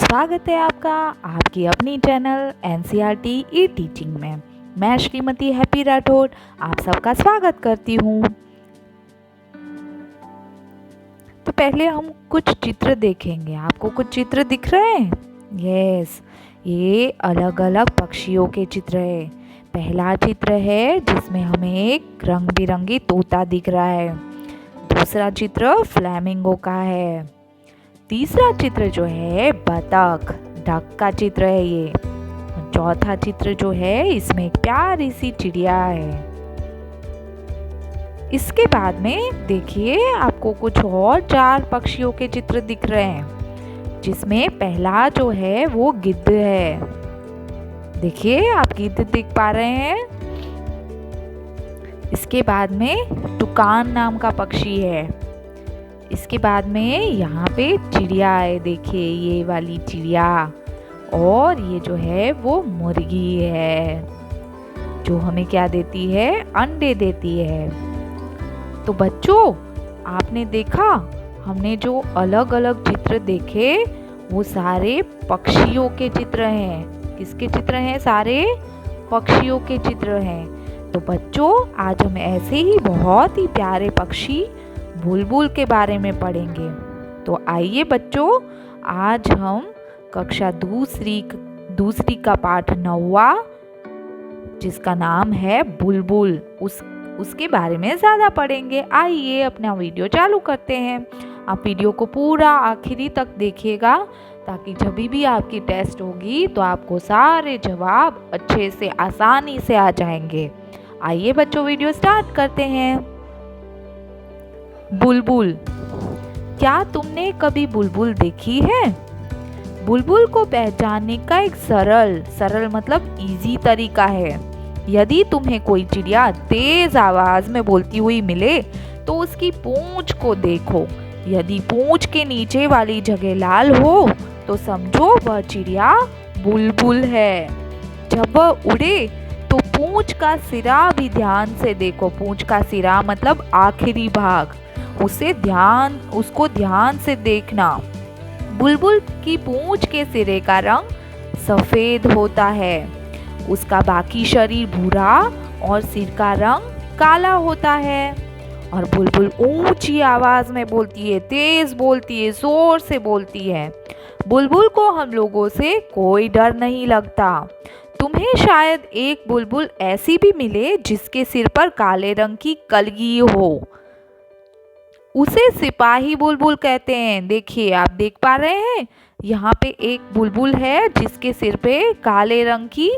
स्वागत है आपका आपकी अपनी चैनल एनसीईआरटी ई टीचिंग में। मैं श्रीमती हैप्पी राठौड़ आप सबका स्वागत करती हूँ। तो पहले हम कुछ चित्र देखेंगे। आपको कुछ चित्र दिख रहे हैं? यस, ये अलग अलग पक्षियों के चित्र है। पहला चित्र है जिसमें हमें एक रंग बिरंगी तोता दिख रहा है। दूसरा चित्र फ्लैमिंगो का है। तीसरा चित्र जो है बतख डक का चित्र है ये। चौथा चित्र जो है इसमें एक प्यारी सी चिड़िया है। इसके बाद में देखिए आपको कुछ और 4 पक्षियों के चित्र दिख रहे हैं, जिसमें पहला जो है वो गिद्ध है। देखिए आप गिद्ध देख पा रहे हैं। इसके बाद में टुकान नाम का पक्षी है। इसके बाद में यहाँ पे चिड़िया है, देखिए ये वाली चिड़िया। और ये जो है वो मुर्गी है जो हमें क्या देती है, अंडे देती है। तो बच्चों आपने देखा हमने जो अलग अलग चित्र देखे वो सारे पक्षियों के चित्र हैं। किसके चित्र हैं? सारे पक्षियों के चित्र हैं। तो बच्चों आज हम ऐसे ही बहुत ही प्यारे पक्षी बुलबुल के बारे में पढ़ेंगे। तो आइए बच्चों आज हम कक्षा दूसरी का पाठ 9वां जिसका नाम है बुलबुल उसके बारे में ज़्यादा पढ़ेंगे। आइए अपना वीडियो चालू करते हैं। आप वीडियो को पूरा आखिरी तक देखिएगा ताकि जब भी आपकी टेस्ट होगी तो आपको सारे जवाब अच्छे से आसानी से आ जाएंगे। आइए बच्चों वीडियो स्टार्ट करते हैं। बुलबुल, क्या तुमने कभी बुलबुल देखी है? बुलबुल को पहचानने का एक सरल मतलब इजी तरीका है। यदि तुम्हें कोई चिड़िया तेज आवाज में बोलती हुई मिले तो उसकी पूंछ को देखो। यदि पूंछ के नीचे वाली जगह लाल हो तो समझो वह चिड़िया बुलबुल है। जब वह उड़े तो पूंछ का सिरा भी ध्यान से देखो। पूंछ का सिरा मतलब आखिरी भाग, उसको ध्यान से देखना। बुलबुल की पूंछ के सिरे का रंग सफेद होता है। उसका बाकी शरीर भूरा और सिर का रंग काला होता है। और बुलबुल ऊंची आवाज में बोलती है, तेज बोलती है, जोर से बोलती है। बुलबुल को हम लोगों से कोई डर नहीं लगता। तुम्हें शायद एक बुलबुल ऐसी भी मिले जिसके सिर पर काले रंग की कलगी हो। उसे सिपाही बुलबुल कहते हैं। देखिए आप देख पा रहे हैं यहाँ पे एक बुलबुल है जिसके सिर पे काले रंग की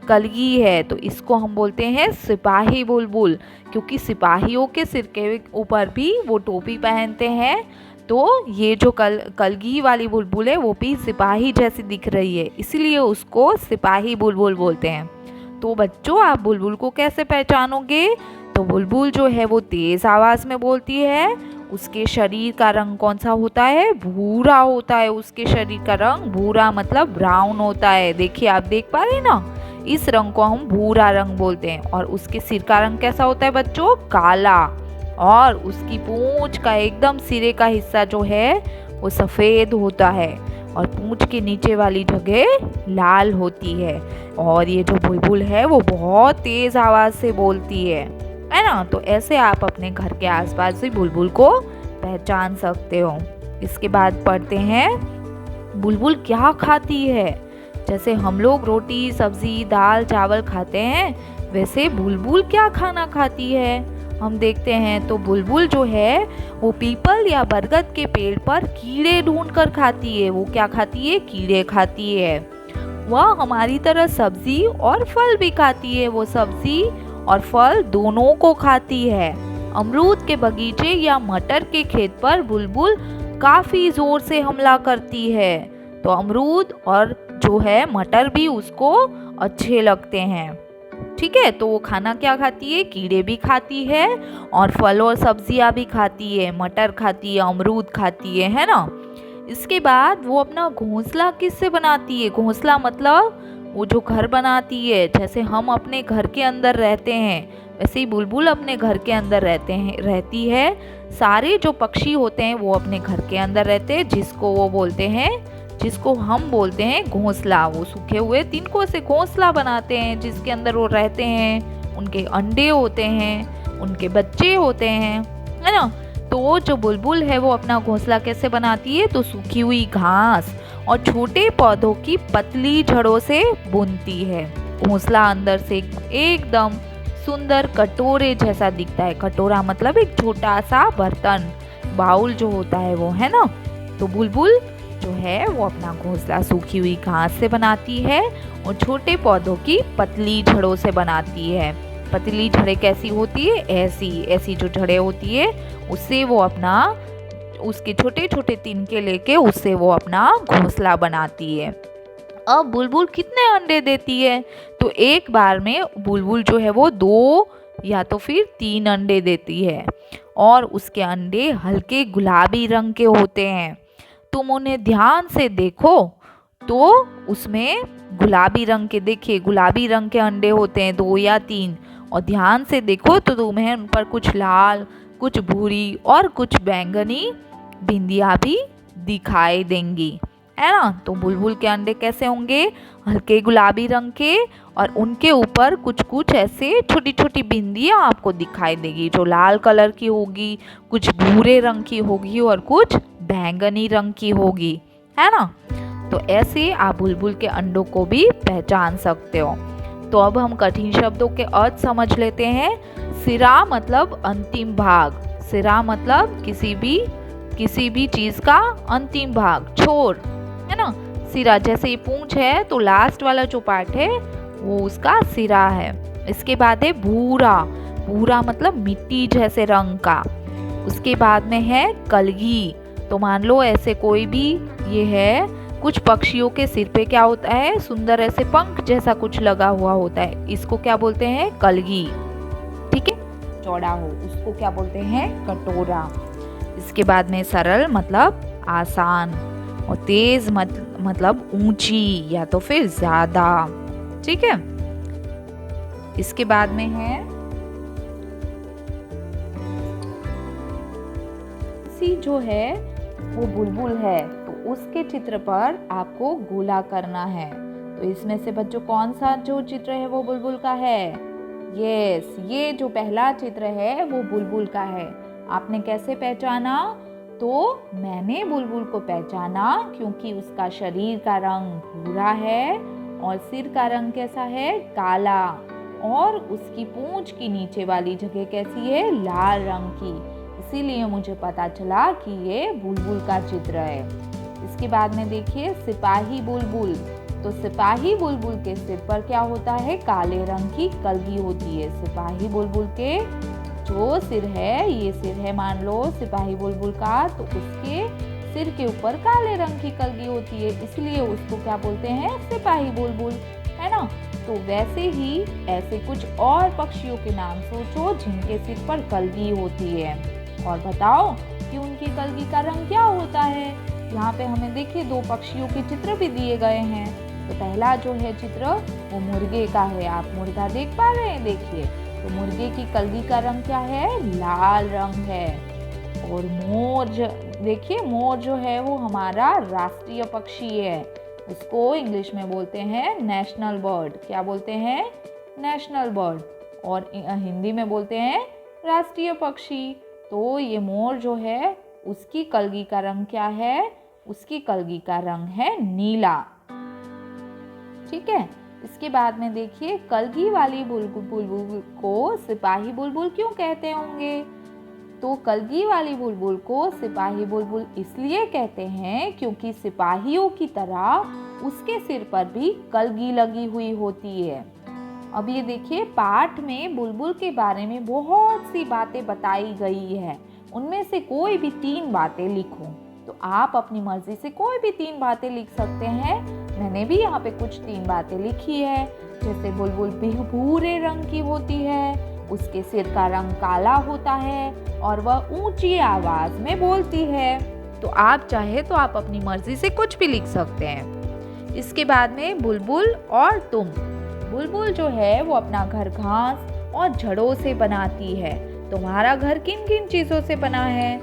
कलगी है, तो इसको हम बोलते हैं सिपाही बुलबुल, क्योंकि सिपाहियों के सिर के ऊपर भी वो टोपी पहनते हैं। तो ये जो कलगी वाली बुलबुल है वो भी सिपाही जैसी दिख रही है, इसलिए उसको सिपाही बुलबुल बोलते हैं। तो बच्चों आप बुलबुल को कैसे पहचानोगे? तो बुलबुल जो है वो तेज आवाज में बोलती है। उसके शरीर का रंग कौन सा होता है? भूरा होता है। उसके शरीर का रंग भूरा मतलब ब्राउन होता है। देखिए आप देख पा रहे हैं ना, इस रंग को हम भूरा रंग बोलते हैं। और उसके सिर का रंग कैसा होता है बच्चों? काला। और उसकी पूंछ का एकदम सिरे का हिस्सा जो है वो सफेद होता है और पूंछ के नीचे वाली जगह लाल होती है। और ये जो बुलबुल है वो बहुत तेज आवाज से बोलती है ना। तो ऐसे आप अपने घर के आसपास भी बुलबुल को पहचान सकते हो। इसके बाद पढ़ते हैं बुलबुल क्या खाती है। जैसे हम लोग रोटी सब्जी दाल चावल खाते हैं, वैसे बुलबुल क्या खाना खाती है हम देखते हैं। तो बुलबुल जो है वो पीपल या बरगद के पेड़ पर कीड़े ढूंढ कर खाती है। वो क्या खाती है? कीड़े खाती है। वह हमारी तरह सब्जी और फल भी खाती है। वो सब्जी और फल दोनों को खाती है। अमरूद के बगीचे या मटर के खेत पर बुलबुल काफी जोर से हमला करती है। तो अमरूद और जो है मटर भी उसको अच्छे लगते हैं। ठीक है, तो वो खाना क्या खाती है? कीड़े भी खाती है और फल और सब्जियां भी खाती है। मटर खाती है, अमरूद खाती है ना। इसके बाद वो अपना घोंसला किससे बनाती है? घोंसला मतलब वो जो घर बनाती है। जैसे हम अपने घर के अंदर रहते हैं वैसे ही बुलबुल अपने घर के अंदर रहती है। सारे जो पक्षी होते हैं वो अपने घर के अंदर रहते हैं, जिसको वो बोलते हैं जिसको हम बोलते हैं घोंसला। वो सूखे हुए तिनकों से घोंसला बनाते हैं जिसके अंदर वो रहते हैं, उनके अंडे होते हैं, उनके बच्चे होते हैं, है ना। तो जो बुलबुल है वो अपना घोंसला कैसे बनाती है, तो सूखी हुई घास और छोटे पौधों की पतली जड़ों से बुनती है। घोंसला अंदर से एकदम सुंदर कटोरे जैसा दिखता है। कटोरा मतलब एक छोटा सा बर्तन, बाउल जो होता है वो, है ना। तो बुलबुल जो है वो अपना घोंसला सूखी हुई घास से बनाती है और छोटे पौधों की पतली जड़ों से बनाती है। पतली जड़ें कैसी होती है, ऐसी ऐसी जो जड़ें होती है उससे वो अपना, उसके छोटे छोटे तिनके लेके उससे वो अपना घोंसला बनाती है। अब बुलबुल कितने अंडे देती है, तो एक बार में बुलबुल जो है वो 2 या तो फिर 3 अंडे देती है और उसके अंडे हल्के गुलाबी रंग के होते हैं। तुम उन्हें ध्यान से देखो तो उसमें गुलाबी रंग के, देखिए गुलाबी रंग के अंडे होते हैं 2 या 3, और ध्यान से देखो तो तुम्हें उन पर कुछ लाल, कुछ भूरी और कुछ बैंगनी बिंदियां भी दिखाई देंगी, है ना। तो बुलबुल के अंडे कैसे होंगे, हल्के गुलाबी रंग के, और उनके ऊपर कुछ कुछ ऐसे छोटी छोटी बिंदियां आपको दिखाई देगी जो लाल कलर की होगी, कुछ भूरे रंग की होगी और कुछ बैंगनी रंग की होगी, है ना। तो ऐसे आप बुलबुल के अंडों को भी पहचान सकते हो। तो अब हम कठिन शब्दों के अर्थ समझ लेते हैं। सिरा मतलब अंतिम भाग, सिरा मतलब किसी भी चीज का अंतिम भाग, छोर, है ना। सिरा जैसे ये पूंछ है तो लास्ट वाला जो पार्ट है वो उसका सिरा है। इसके बाद है भूरा, भूरा मतलब मिट्टी जैसे रंग का। उसके बाद में है कलगी, तो मान लो ऐसे कोई भी ये है, कुछ पक्षियों के सिर पे क्या होता है, सुंदर ऐसे पंख जैसा कुछ लगा हुआ होता है, इसको क्या बोलते हैं, कलगी, ठीक है। चौड़ा हो उसको क्या बोलते हैं, कटोरा। इसके बाद में सरल मतलब आसान, और तेज मतलब ऊंची या तो फिर ज्यादा, ठीक है। इसके बाद में है सी, जो है वो बुलबुल है, तो उसके चित्र पर आपको गोला करना है। तो इसमें से बच्चों कौन सा जो चित्र है वो बुलबुल का है, यस, ये जो पहला चित्र है वो बुलबुल का है। आपने कैसे पहचाना, तो मैंने बुलबुल को पहचाना क्योंकि उसका शरीर का रंग भूरा है और सिर का रंग कैसा है, काला, और उसकी पूंछ की नीचे वाली जगह कैसी है, लाल रंग की। इसीलिए मुझे पता चला कि ये बुलबुल का चित्र है। इसके बाद में देखिए सिपाही बुलबुल, तो सिपाही बुलबुल के सिर पर क्या होता है, काले रंग की कलगी होती है। सिपाही बुलबुल के जो सिर है, ये सिर है मान लो सिपाही बुलबुल का, तो उसके सिर के ऊपर काले रंग की कलगी होती है, इसलिए उसको क्या बोलते हैं, सिपाही बुलबुल, है ना। तो वैसे ही ऐसे कुछ और पक्षियों के नाम सोचो जिनके सिर पर कलगी होती है, और बताओ कि उनकी कलगी का रंग क्या होता है। यहाँ पे हमें देखिए 2 पक्षियों के चित्र भी दिए गए हैं। तो पहला जो है चित्र वो मुर्गे का है, आप मुर्गा देख पा रहे हैं, देखिए। तो मुर्गे की कलगी का रंग क्या है, लाल रंग है। और मोर देखिए, मोर जो है वो हमारा राष्ट्रीय पक्षी है, उसको इंग्लिश में बोलते हैं नेशनल बर्ड। क्या बोलते हैं, नेशनल बर्ड, और हिंदी में बोलते हैं राष्ट्रीय पक्षी। तो ये मोर जो है उसकी कलगी का रंग क्या है, उसकी कलगी का रंग है नीला, ठीक है। इसके बाद में देखिए कलगी वाली बुलबुल को सिपाही बुलबुल क्यों कहते होंगे, तो कलगी वाली बुलबुल को सिपाही बुलबुल इसलिए कहते हैं क्योंकि सिपाहियों की तरह उसके सिर पर भी कलगी लगी हुई होती है। अब ये देखिए पाठ में बुलबुल के बारे में बहुत सी बातें बताई गई है, उनमें से कोई भी 3 बातें लिखो। तो आप अपनी मर्जी से कोई भी 3 बातें लिख सकते हैं। मैंने भी यहाँ पे कुछ 3 बातें लिखी है, जैसे बुलबुल भूरे रंग की होती है, उसके सिर का रंग काला होता है और वह ऊंची आवाज में बोलती है। तो आप चाहे तो आप अपनी मर्जी से कुछ भी लिख सकते हैं। इसके बाद में बुलबुल और तुम, बुलबुल जो है वो अपना घर घास और जड़ों से बनाती है। तुम्हारा घर किन किन चीजों से बना है,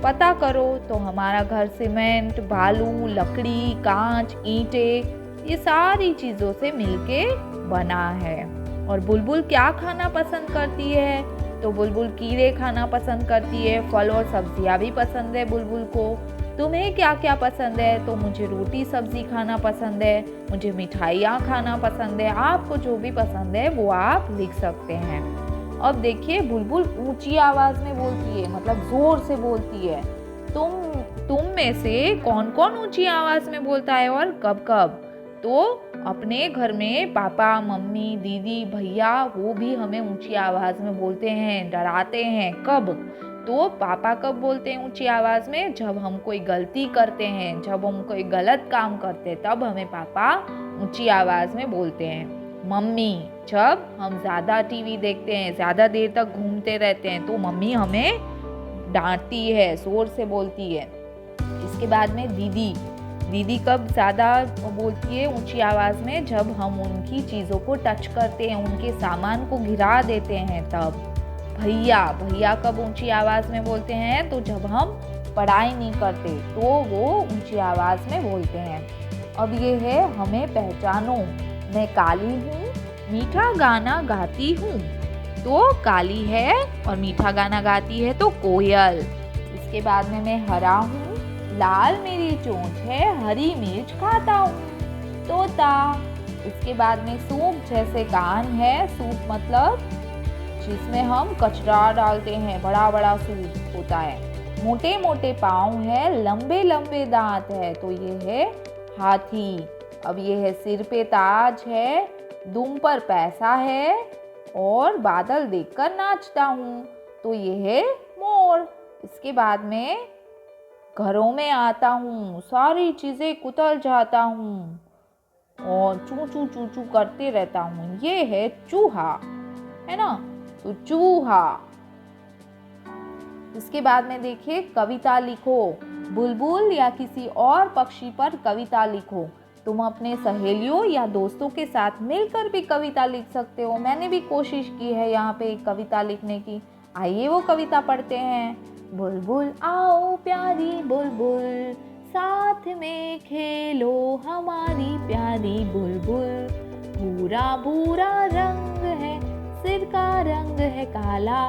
पता करो तो हमारा घर सीमेंट, बालू, लकड़ी, कांच, ईंटें ये सारी चीज़ों से मिलके बना है। और बुलबुल क्या खाना पसंद करती है? तो बुलबुल कीड़े खाना पसंद करती है, फल और सब्जियां भी पसंद है बुलबुल को। तुम्हें क्या क्या पसंद है? तो मुझे रोटी सब्जी खाना पसंद है, मुझे मिठाइयाँ खाना पसंद है। आपको जो भी पसंद है वो आप लिख सकते हैं। अब देखिए बुलबुल ऊंची आवाज में बोलती है, मतलब जोर से बोलती है। तुम में से कौन कौन ऊंची आवाज में बोलता है और कब कब? तो अपने घर में पापा, मम्मी, दीदी, भैया वो भी हमें ऊंची आवाज में बोलते हैं, डराते हैं। कब? तो पापा कब बोलते हैं ऊंची आवाज में? जब हम कोई गलती करते हैं, जब हम कोई गलत काम करते हैं, तब हमें पापा ऊंची आवाज में बोलते हैं। मम्मी जब हम ज्यादा टीवी देखते हैं, ज्यादा देर तक घूमते रहते हैं, तो मम्मी हमें डांटती है, जोर से बोलती है। इसके बाद में दीदी कब ज़्यादा बोलती है ऊंची आवाज़ में? जब हम उनकी चीज़ों को टच करते हैं, उनके सामान को गिरा देते हैं तब। भैया कब ऊंची आवाज़ में बोलते हैं? तो जब हम पढ़ाई नहीं करते तो वो ऊंची आवाज़ में बोलते हैं। अब ये है हमें पहचानो। मैं काली हूँ, मीठा गाना गाती हूँ। तो काली है और मीठा गाना गाती है तो कोयल। इसके बाद में मैं हरा हूँ, लाल मेरी चोंच है, हरी मिर्च खाता हूँ, तोता। इसके बाद में सूप जैसे कान है, सूप मतलब जिसमें हम कचरा डालते हैं, बड़ा बड़ा सूप होता है। मोटे मोटे पाँव है, लंबे लंबे दांत है, तो ये है हाथी। अब ये है सिर पे ताज है, दुम पर पैसा है और बादल देखकर नाचता हूँ, तो ये है मोर। इसके बाद में घरों में आता हूँ, सारी चीजें कुतल जाता हूँ और चू चू चू चू करते रहता हूँ, ये है चूहा, है ना? तो चूहा। इसके बाद में देखिए कविता लिखो। बुलबुल या किसी और पक्षी पर कविता लिखो। तुम अपने सहेलियों या दोस्तों के साथ मिलकर भी कविता लिख सकते हो। मैंने भी कोशिश की है यहाँ पे एक कविता लिखने की। आइए वो कविता पढ़ते हैं। बुलबुल आओ प्यारी बुलबुल, साथ में खेलो हमारी प्यारी बुलबुल। भूरा भूरा रंग है, सिर का रंग है काला,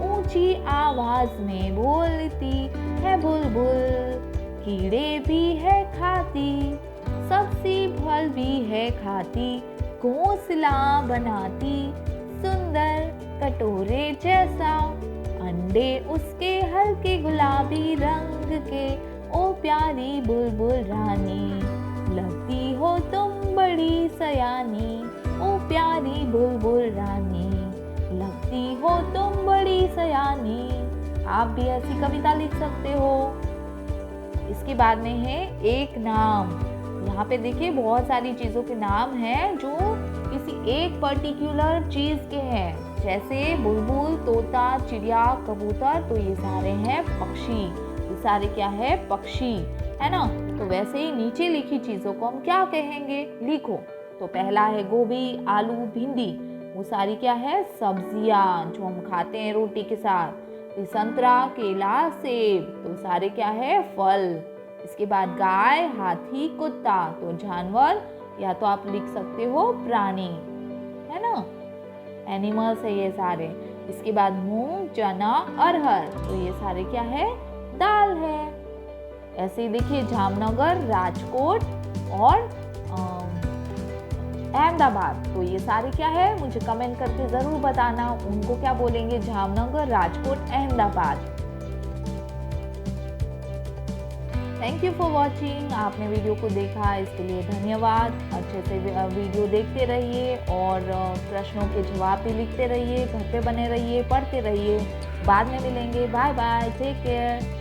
ऊंची आवाज में बोलती है बुलबुल। कीड़े भी है खाती, सब्जी फल भी है खाती, घोंसला बनाती सुंदर कटोरे जैसा। अंडे उसके हल्के गुलाबी रंग के, ओ प्यारी बुलबुल रानी, लगती हो तुम बड़ी सयानी। ओ प्यारी बुलबुल रानी, लगती हो तुम बड़ी सयानी। आप भी ऐसी कविता लिख सकते हो। इसके बाद में है एक नाम। यहाँ पे देखिए बहुत सारी चीज़ों के नाम हैं जो किसी एक पर्टिकुलर चीज़ के हैं, जैसे बुलबुल, तोता, चिड़िया, कबूतर, तो ये सारे हैं पक्षी। ये सारे क्या है? पक्षी, है ना? तो वैसे ही नीचे लिखी चीज़ों को हम क्या कहेंगे? लिखो। तो पहला है गोभी, आलू, भिंडी, वो सारी क्या है? सब्जियां जो हम खाते हैं रोटी के साथ। संतरा, केला, सेब, तो सारे क्या है? फल। इसके बाद गाय, हाथी, कुत्ता, तो जानवर, या तो आप लिख सकते हो प्राणी, है ना? एनिमल्स है ये सारे। इसके बाद मूंग, चना, अरहर, तो ये सारे क्या है? दाल है। ऐसे ही देखिए जामनगर, राजकोट और अहमदाबाद, तो ये सारे क्या है? मुझे कमेंट करके जरूर बताना उनको क्या बोलेंगे, Jamnagar, Rajkot, Ahmedabad. Thank you for watching. आपने वीडियो को देखा इसके लिए धन्यवाद। अच्छे से वीडियो देखते रहिए और प्रश्नों के जवाब भी लिखते रहिए। घर पे बने रहिए, पढ़ते रहिए। बाद में मिलेंगे। Bye bye, take care.